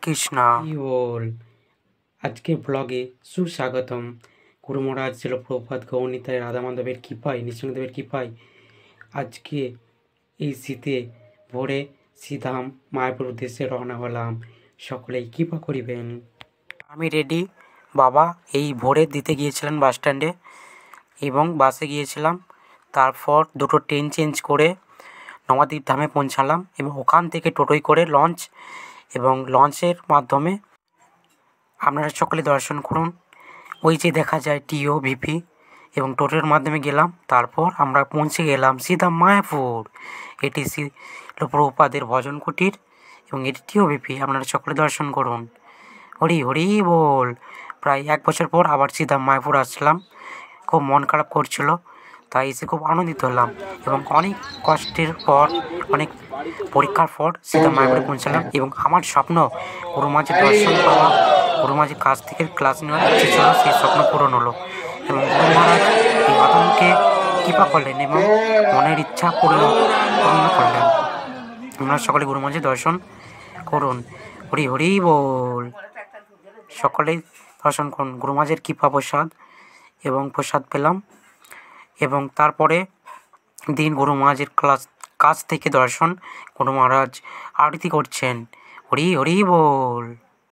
কৃষ্ণ বল। আজকে ব্লগে সুস্বাগতম। গুরু মহারাজ ছিল প্রভুপাদ গৌরনিতাই রাধা মাধবের কৃপায়, নৃসিংহদেবের কৃপায় আজকে এই শীতে ভোরে শ্রীধাম মায়াপুর উদ্দেশ্যে রওনা হলাম। সকলেই কৃপা করিবেন। আমি রেডি। বাবা এই ভোরে দিতে গিয়েছিলেন বাস স্ট্যান্ডে এবং বাসে গিয়েছিলাম। তারপর দুটো ট্রেন চেঞ্জ করে নবদ্বীপ ধামে পৌঁছালাম এবং ওখান থেকে টোটোয় করে লঞ্চ এবং লঞ্চের মাধ্যমে আপনারা সকলে দর্শন করুন। ওই যে দেখা যায় টিও ভিপি এবং টোটোর মাধ্যমে গেলাম। তারপর আমরা পৌঁছে গেলাম সিধা মায়াপুর। এটি ছিল প্রভুপাদের ভজন কুটির এবং এটি টিও ভিপি। আপনারা সকলে দর্শন করুন। হরি হরি বল। প্রায় 1 বছর পর আবার সিধা মায়াপুর আসলাম। খুব মন খারাপ করছিল, তাই এসে খুব আনন্দিত হলাম এবং অনেক কষ্টের পর, অনেক পরীক্ষার পর সিধা মায়াপুরে পৌঁছালাম এবং আমার স্বপ্ন গুরু মাঝির দর্শন পাওয়া, গুরু মাঝির কাছ থেকে ক্লাস নেওয়ার ইচ্ছে ছিল, সেই স্বপ্ন পূরণ হলো এবং গুরু মহারাজ এই আদমকে কৃপা করলেন এবং মনের ইচ্ছা পূর্ণ করলেন। আমরা সকলে গুরু মাঝির দর্শন করুন। হরি হরি বল। সকলেই দর্শন করুন। গুরু মাঝির কৃপা প্রসাদ এবং প্রসাদ পেলাম এবং তারপরে দিন গুরু মহারাজের কাছ থেকে দর্শন। গুরু মহারাজ আরতি করছেন। হরি হরি বল।